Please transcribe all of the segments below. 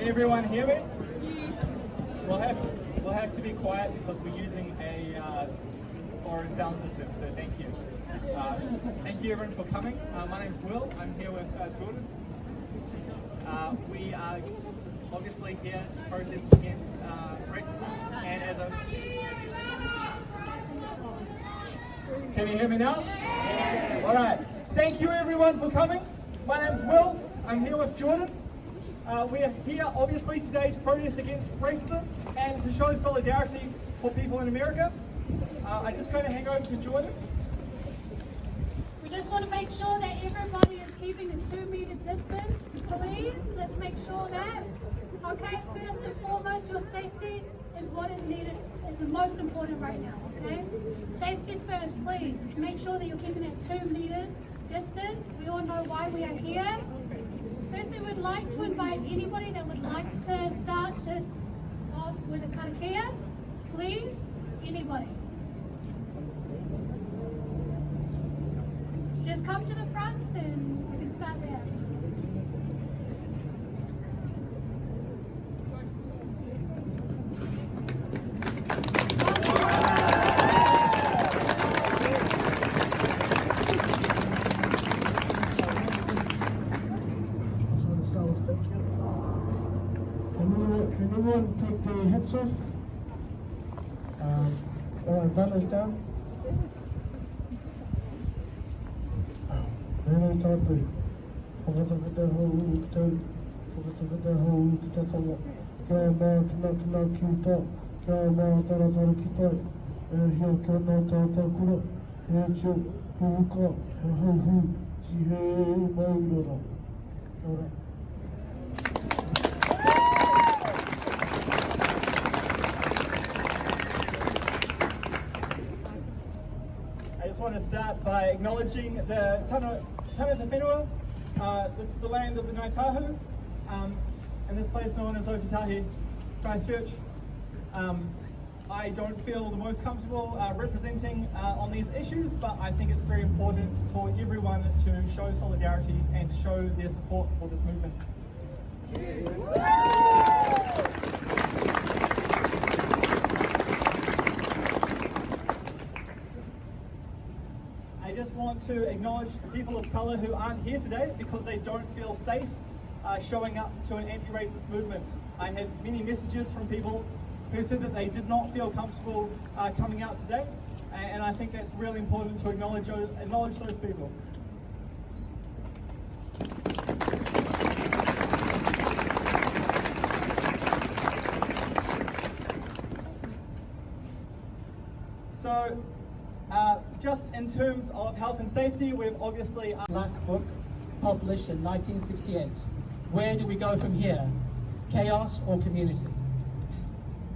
everyone hear me? Yes. We'll have to be quiet because we're using a foreign sound system, so thank you. Thank you everyone for coming. My name's Will, I'm here with Jordan. We are obviously here to protest against racism, and as a... Can you hear me now? Yeah. Alright, thank you everyone for coming. My name's Will, I'm here with Jordan. We are here obviously today to protest against racism and to show solidarity for people in America. I'm just going to hand over to Jordan. We just want to make sure that everybody is keeping a 2-meter distance, please. Let's make sure that. Okay, first and foremost, your safety is what is needed. It's the most important right now, okay? Safety first, please. Make sure that you're keeping a 2-meter distance. We all know why we are here. Firstly, we'd like to invite anybody that would like to start this off with a karakia. Please, anybody. Just come to the front and we can start there. Can everyone take their hats off? Umbrellas down. Then I thought forgot to get the whole I just want to start by acknowledging the Tana Whenua. This is the land of the Ngāi Tahu, and this place known as Otatahi, Christchurch. I don't feel the most comfortable representing on these issues, but I think it's very important for everyone to show solidarity and to show their support for this movement. I just want to acknowledge the people of colour who aren't here today because they don't feel safe showing up to an anti-racist movement. I had many messages from people who said that they did not feel comfortable coming out today, and I think that's really important to acknowledge those people. So, just in terms of health and safety, we've obviously... Last book, published in 1968. Where do we go from here? Chaos or community?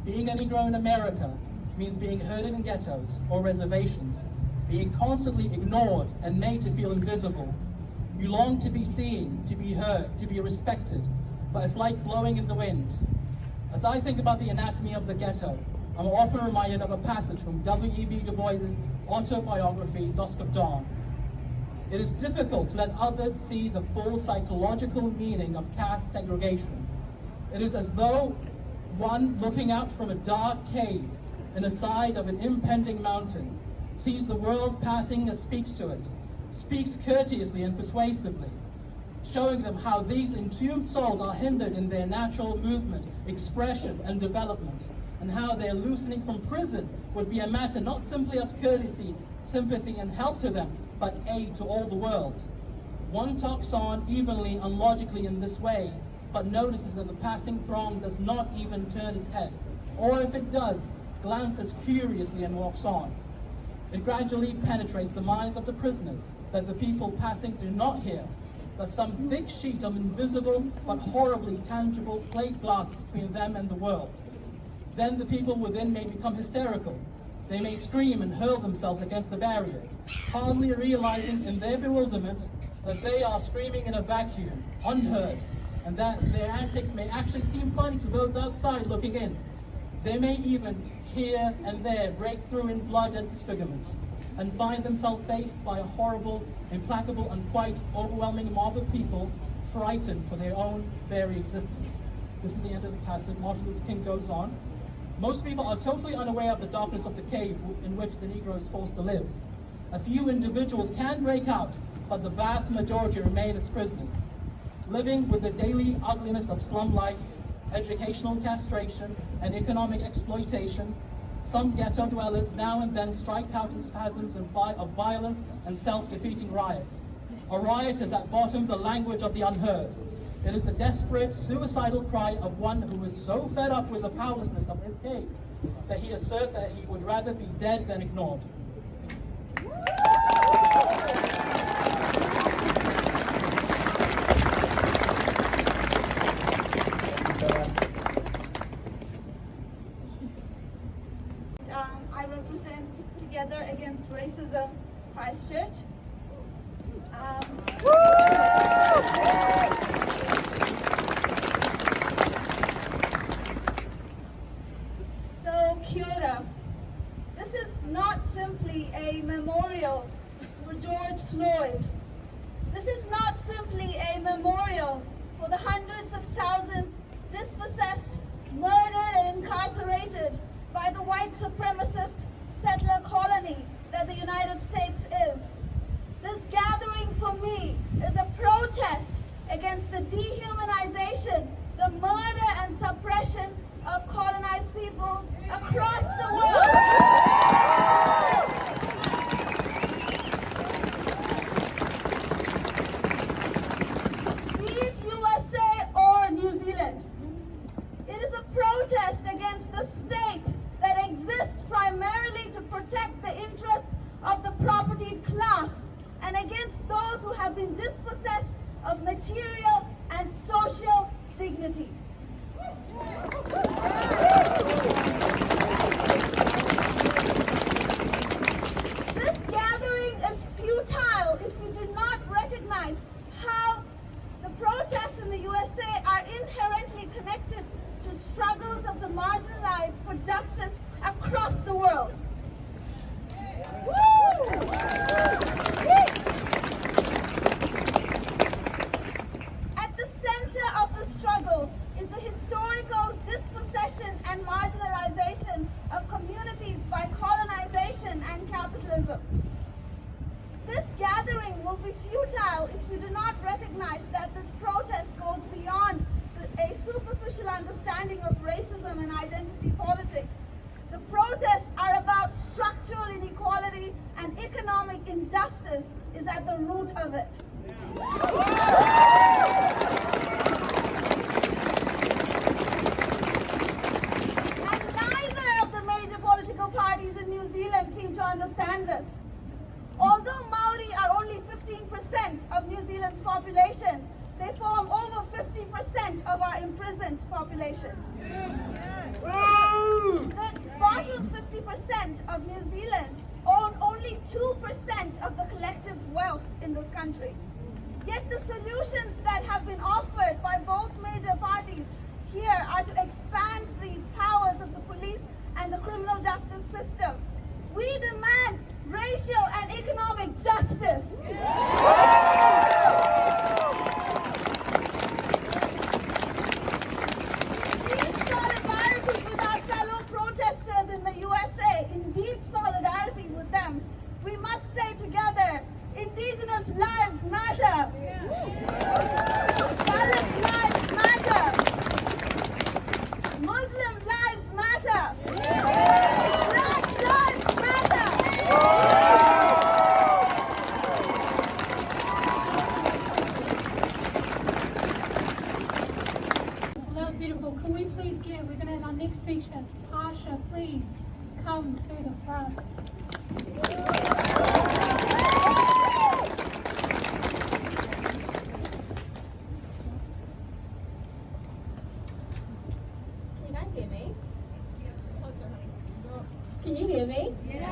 Being a Negro in America means being herded in ghettos or reservations, being constantly ignored and made to feel invisible. You long to be seen, to be heard, to be respected, but it's like blowing in the wind. As I think about the anatomy of the ghetto, I'm often reminded of a passage from W.E.B. Du Bois' autobiography, Dusk of Dawn. It is difficult to let others see the full psychological meaning of caste segregation. It is as though one looking out from a dark cave in the side of an impending mountain sees the world passing and speaks to it, speaks courteously and persuasively, showing them how these entombed souls are hindered in their natural movement, expression, and development, and how their loosening from prison would be a matter not simply of courtesy, sympathy, and help to them, but aid to all the world. One talks on evenly and logically in this way, but notices that the passing throng does not even turn its head, or if it does, glances curiously and walks on. It gradually penetrates the minds of the prisoners that the people passing do not hear, that some thick sheet of invisible but horribly tangible plate glass is between them and the world. Then the people within may become hysterical. They may scream and hurl themselves against the barriers, hardly realizing in their bewilderment that they are screaming in a vacuum, unheard, and that their antics may actually seem funny to those outside looking in. They may even here and there break through in blood and disfigurement, and find themselves faced by a horrible, implacable, and quite overwhelming mob of people frightened for their own very existence. This is the end of the passage. Martin Luther King goes on. Most people are totally unaware of the darkness of the cave in which the Negro is forced to live. A few individuals can break out, but the vast majority remain its prisoners, living with the daily ugliness of slum life, educational castration, and economic exploitation. Some ghetto dwellers now and then strike out in spasms of violence and self-defeating riots. A riot is at bottom the language of the unheard. It is the desperate, suicidal cry of one who is so fed up with the powerlessness of his cave that he asserts that he would rather be dead than ignored. I represent Together Against Racism, Christchurch. So, kia ora. This is not simply a memorial for George Floyd. This is not simply a memorial for the hundreds of thousands dispossessed, murdered, and incarcerated by the white supremacist settler colony that the United States is. This gathering for me is a protest against the dehumanization, the murder and suppression of colonized peoples across the world. Be it USA or New Zealand, it is a protest against the state that exists primarily to protect the interests of the propertied class and against those who have been dispossessed of material and social dignity. This gathering is futile if we do not recognize how the protests in the USA are inherently connected to struggles of the marginalized for justice across the world. At the center of the struggle is the historical dispossession and marginalization of communities by colonization and capitalism. This gathering will be futile if we do not recognize that this protest goes beyond a superficial understanding of racism and identity politics. The protests are about structural inequality, and economic injustice is at the root of it. And neither of the major political parties in New Zealand seem to understand this. Although Maori are only 15% of New Zealand's population, they form over 50% of our imprisoned population. The bottom 50% of New Zealand own only 2% of the collective wealth in this country. Yet the solutions that have been offered by both major parties here are to expand the powers of the police and the criminal justice system. We demand racial and economic justice. In deep solidarity with them, we must say together, Indigenous lives matter. Dalit lives matter. Muslim lives matter. Black lives matter. Well, that was beautiful. Can we please we're going to have our next speaker, Tasha, please come to the front. Can you guys hear me? Can you hear me? Yeah.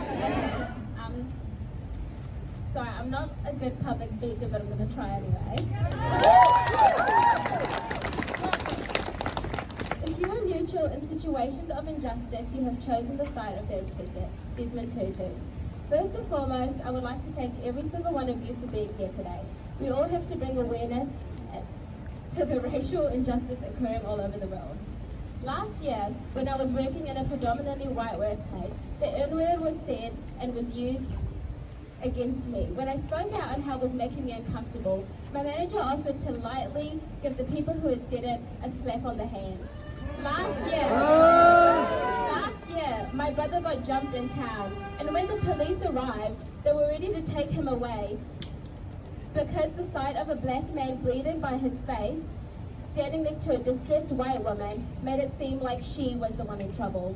Sorry, I'm not a good public speaker, but I'm going to try anyway. If you are neutral in situations of injustice, you have chosen the side of the oppressor. Desmond Tutu. First and foremost, I would like to thank every single one of you for being here today. We all have to bring awareness to the racial injustice occurring all over the world. Last year, when I was working in a predominantly white workplace, the N-word was said and was used against me. When I spoke out on how it was making me uncomfortable, my manager offered to lightly give the people who had said it a slap on the hand. Last year, my brother got jumped in town, and when the police arrived, they were ready to take him away because the sight of a black man bleeding by his face, standing next to a distressed white woman, made it seem like she was the one in trouble.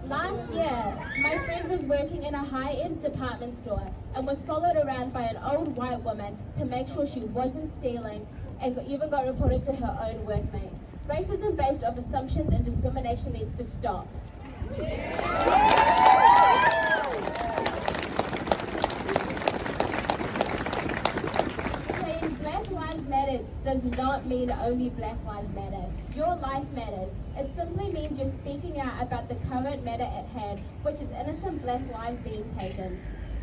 Last year, my friend was working in a high-end department store and was followed around by an old white woman to make sure she wasn't stealing, and even got reported to her own workmate. Racism based on assumptions and discrimination needs to stop. Saying Black Lives Matter does not mean only Black Lives Matter. Your life matters. It simply means you're speaking out about the current matter at hand, which is innocent Black lives being taken.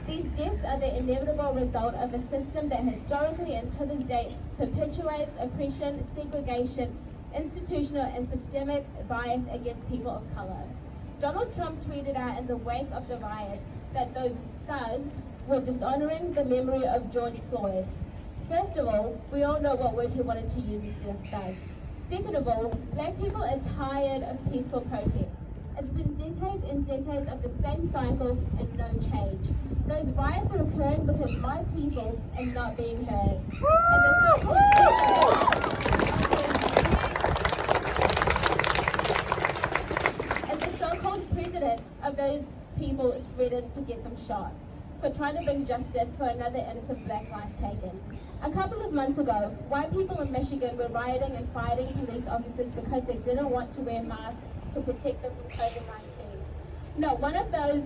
These deaths are the inevitable result of a system that historically and to this day perpetuates oppression, segregation, institutional and systemic bias against people of color. Donald Trump tweeted out in the wake of the riots that those thugs were dishonoring the memory of George Floyd. First of all, we all know what word he wanted to use instead of thugs. Second of all, black people are tired of peaceful protests. It's been decades and decades of the same cycle and no change. Those riots are occurring because my people are not being heard. And the so-called president of those people threatened to get them shot for trying to bring justice for another innocent black life taken. A couple of months ago, white people in Michigan were rioting and fighting police officers because they didn't want to wear masks to protect them from COVID-19. Not one of them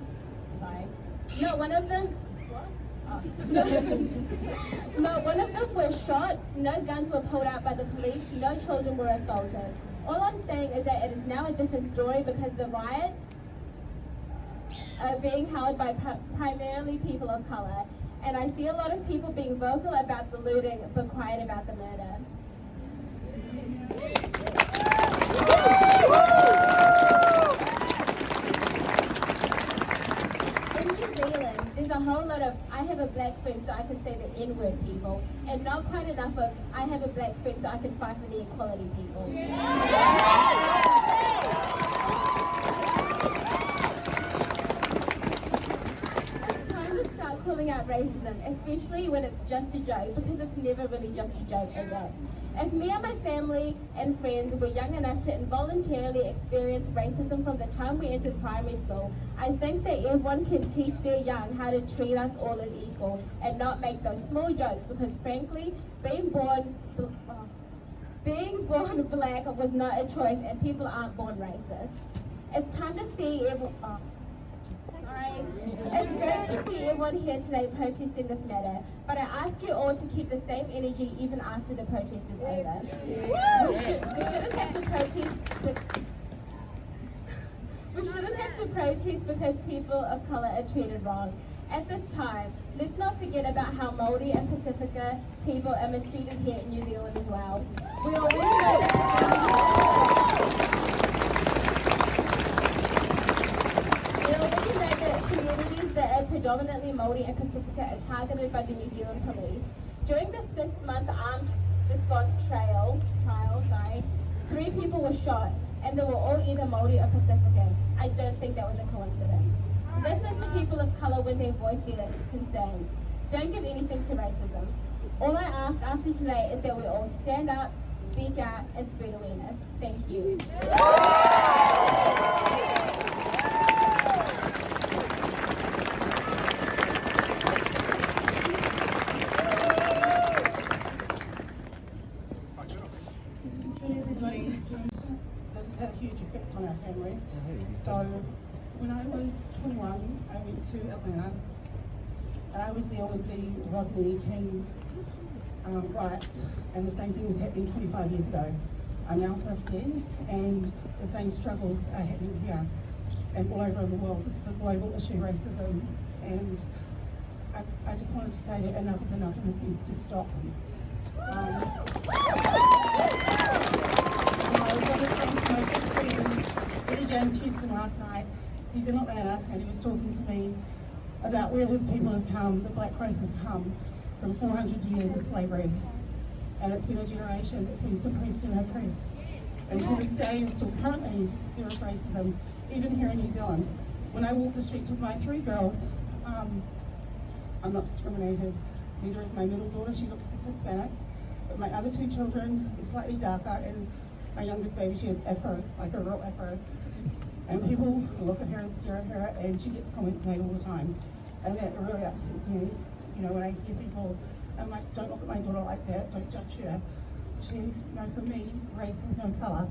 was shot, no guns were pulled out by the police, no children were assaulted. All I'm saying is that it is now a different story because the riots are being held by primarily people of color. And I see a lot of people being vocal about the looting, but quiet about the murder. In New Zealand, there's a whole lot of, I have a black friend so I can say the N-word people, and not quite enough of, I have a black friend so I can fight for the equality people. Calling out racism, especially when it's just a joke, because it's never really just a joke, is it? If me and my family and friends were young enough to involuntarily experience racism from the time we entered primary school, I think that everyone can teach their young how to treat us all as equal and not make those small jokes, because frankly, being born black was not a choice and people aren't born racist. It's time to see everyone. It's great to see everyone here today protesting this matter, but I ask you all to keep the same energy even after the protest is over. We shouldn't have to protest because people of color are treated wrong. At this time, let's not forget about how Māori and Pacifica people are mistreated here in New Zealand as well. We already know communities that are predominantly Māori and Pacifica are targeted by the New Zealand police. During the 6-month armed response trial, 3 people were shot, and they were all either Māori or Pacifica. I don't think that was a coincidence. Listen to people of color when they voice their concerns. Don't give anything to racism. All I ask after today is that we all stand up, speak out, and spread awareness. Thank you. This has had a huge effect on our family. So when I was 21, I went to Atlanta. I was there with the Rodney King riots, and the same thing was happening 25 years ago. I'm now 50, and the same struggles are happening here and all over the world. This is a global issue, racism, and I just wanted to say that enough is enough and this needs to stop. He's in Atlanta, and he was talking to me about where his people have come, the black race have come from 400 years of slavery. And it's been a generation that's been suppressed and oppressed. And to this day, and still currently, there is racism, even here in New Zealand. When I walk the streets with my 3 girls, I'm not discriminated. Neither is my middle daughter, she looks Hispanic. But my other 2 children are slightly darker, and my youngest baby, she has Afro, like a real Afro. And people look at her and stare at her, and she gets comments made all the time. And that really upsets me, you know, when I hear people, I'm like, don't look at my daughter like that, don't judge her. She, you know, for me, race has no colour.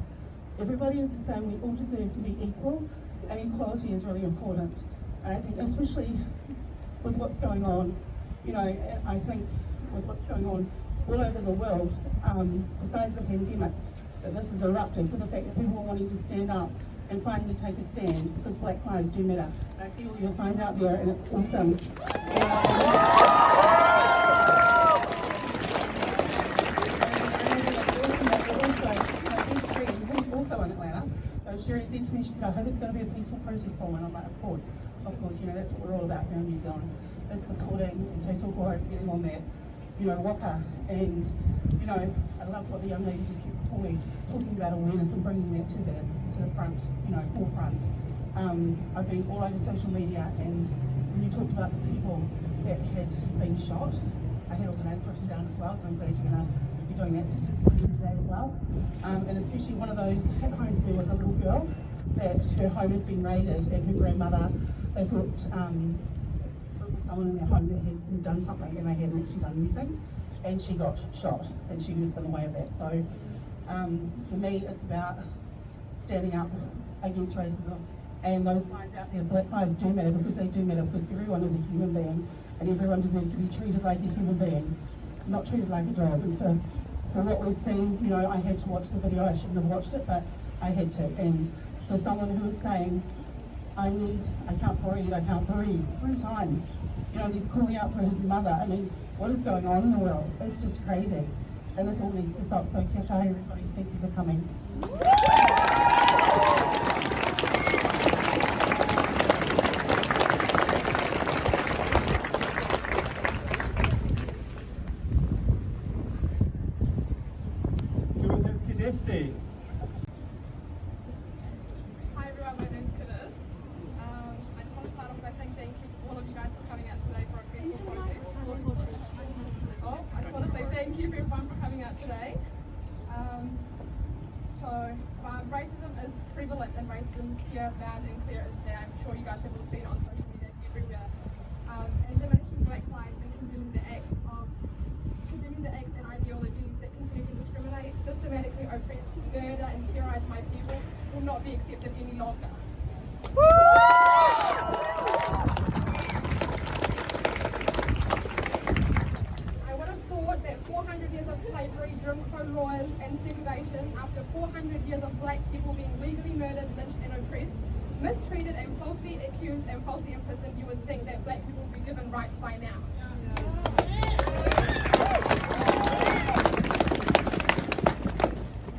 Everybody is the same, we all deserve to be equal, and equality is really important. And I think especially with what's going on, you know, I think with what's going on all over the world, besides the pandemic, that this is eruptive for the fact that people are wanting to stand up and finally take a stand, because Black Lives do matter. And I see all your signs out there, and it's awesome. Sherry said to me, she said, I hope it's going to be a peaceful protest, Paul. And I'm like, of course, you know, that's what we're all about here in New Zealand. It's supporting and Te Toko getting on that, you know, waka. And, you know, I loved what the young lady just said before me, talking about awareness and bringing that to the front, you know, forefront. I've been all over social media, and when you talked about the people that had been shot, I had all the names written down as well, so I'm glad you're going to be doing that today as well. And especially one of those hit home for me was a little girl that her home had been raided, and her grandmother, they thought it was someone in their home that had done something, and they hadn't actually done anything, and she got shot, and she was in the way of that. So for me, it's about standing up against racism, and those signs out there, Black Lives do matter, because they do matter, because everyone is a human being, and everyone deserves to be treated like a human being, not treated like a dog. And for what we've seen, you know, I had to watch the video. I shouldn't have watched it, but I had to. And for someone who is saying, I can't breathe 3 times, you know, he's calling out for his mother. I mean, what is going on in the world? It's just crazy. And this all needs to stop. So kia kaha, everybody, thank you for coming. Hi everyone, my name's Kidis. I just want to start off by saying thank you to all of you guys for coming out today for a peaceful protest. I just want to say thank you everyone for coming out today. Racism is prevalent, and racism is here, loud and clear as day. I'm sure you guys have all seen it on social media everywhere. And diminishing Black lives and condemning the acts and ideologies that continue to discriminate, systematically oppress, murder and terrorise my people will not be accepted any longer. I would have thought that 400 years of slavery, Jim Crow laws and segregation, after 400 years of black people being legally murdered, lynched and oppressed, mistreated and falsely accused and falsely imprisoned, you would think that black people would be given rights by now.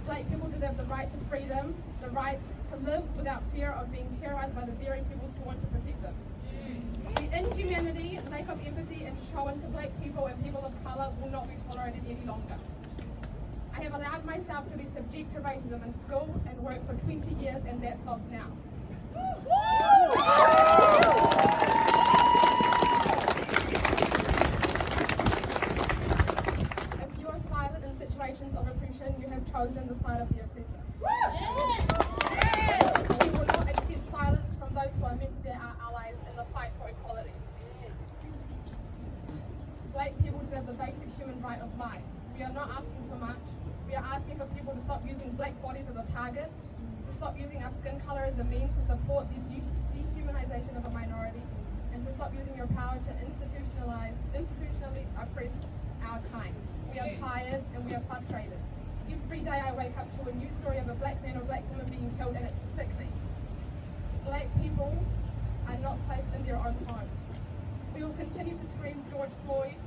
Black people deserve the right to freedom, the right to live without fear of being terrorized by the very people sworn to protect them. The inhumanity, lack of empathy and shown to black people and people of colour will not be tolerated any longer. I have allowed myself to be subject to racism in school and work for 20 years, and that stops now. If you are silent in situations of oppression, you have chosen the side of the oppressor. We will not accept silence from those who are meant to be our allies in the fight for equality. Black people deserve the basic human right of life. We are not asking for much. We are asking for people to stop using black bodies as a target, to stop using our skin colour as a means to support the dehumanization of a minority, and to stop using your power to institutionally oppress our kind. We are tired and we are frustrated. Every day I wake up to a new story of a black man or black woman being killed, and it's sickening. Black people are not safe in their own homes. We will continue to scream George Floyd,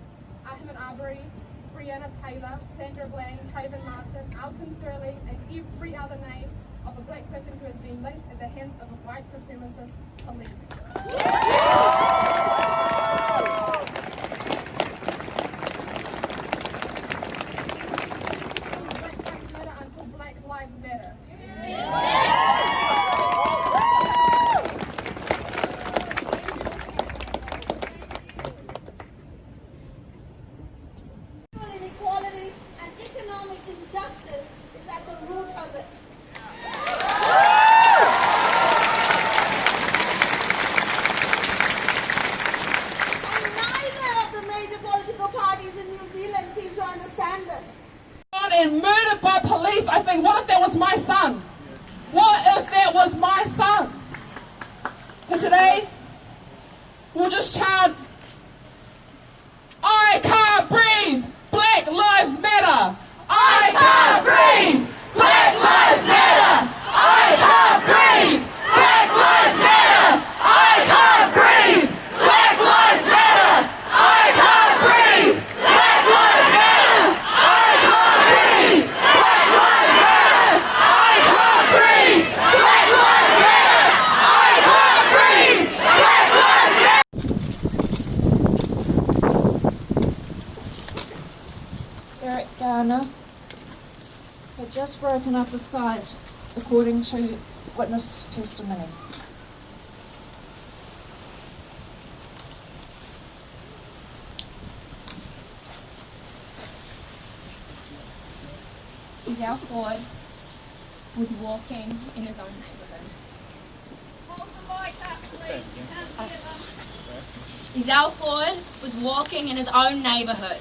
Ahmaud Arbery, Breonna Taylor, Sandra Bland, Trayvon Martin, Alton Sterling, and every other name of a black person who has been lynched at the hands of a white supremacist police. Black lives matter until Black Lives Matter. Inequality and economic injustice is at the root of it. And neither of the major political parties in New Zealand seem to understand this. And murdered by police, I think, what if that was my son? What if that was my son? So today, we'll just chant, I can't breathe, Black Lives Matter. I can't breathe, Black Lives Matter. I can't breathe, Black Lives Matter. I can't breathe, Black Lives Matter. I can't breathe, Black Lives Matter. I can't breathe, Black Lives Matter. I can't breathe, Black Lives Matter. I can't breathe, Black Lives Matter. Eric Garner had just broken up a fight, according to witness testimony. George Floyd was walking in his own neighborhood. George Floyd was walking in his own neighborhood.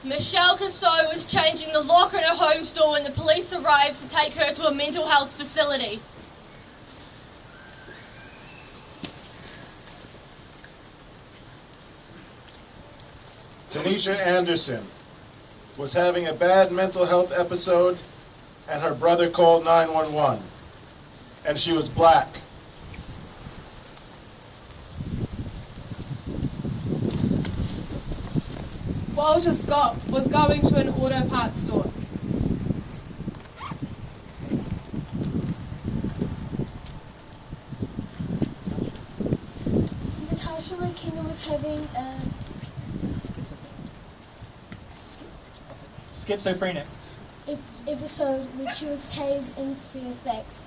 Michelle Casso was changing the lock in her home store when the police arrived to take her to a mental health facility. Tanisha Anderson was having a bad mental health episode and her brother called 911, and she was black. Walter Scott was going to an auto parts store. Natasha McKenna was having a Schizophrenic. episode when she was tased in Fairfax.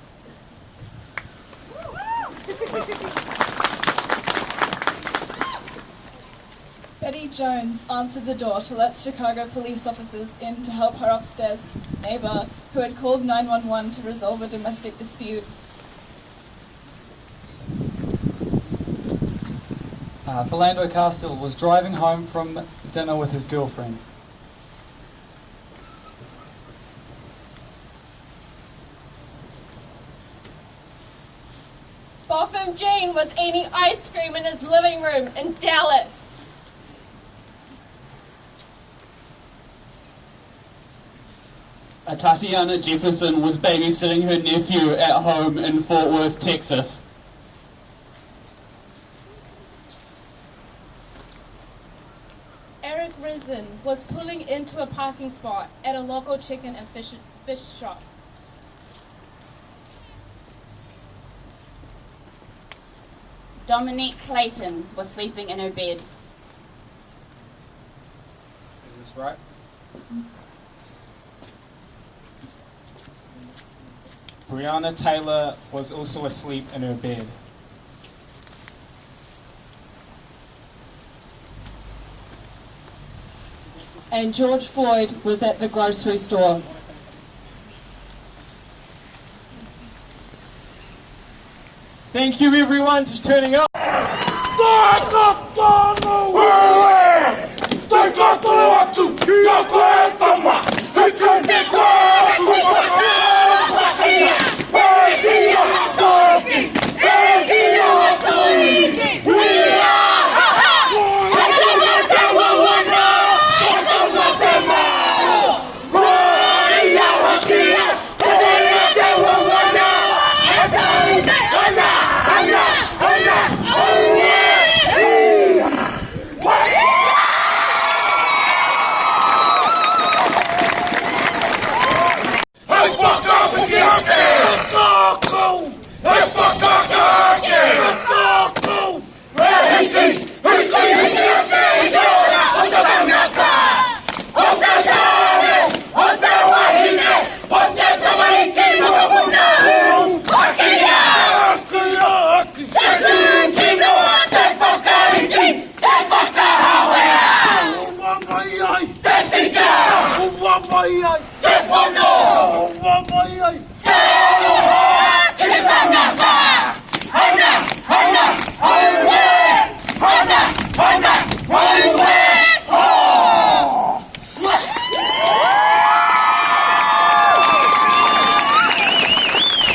Betty Jones answered the door to let Chicago police officers in to help her upstairs neighbor who had called 911 to resolve a domestic dispute. Philando Castile was driving home from dinner with his girlfriend. Boffin Jean was eating ice cream in his living room in Dallas. Tatiana Jefferson was babysitting her nephew at home in Fort Worth, Texas. Eric Risen was pulling into a parking spot at a local chicken and fish shop. Dominique Clayton was sleeping in her bed. Is this right? Breonna Taylor was also asleep in her bed. And George Floyd was at the grocery store. Thank you everyone for turning up. Stand up!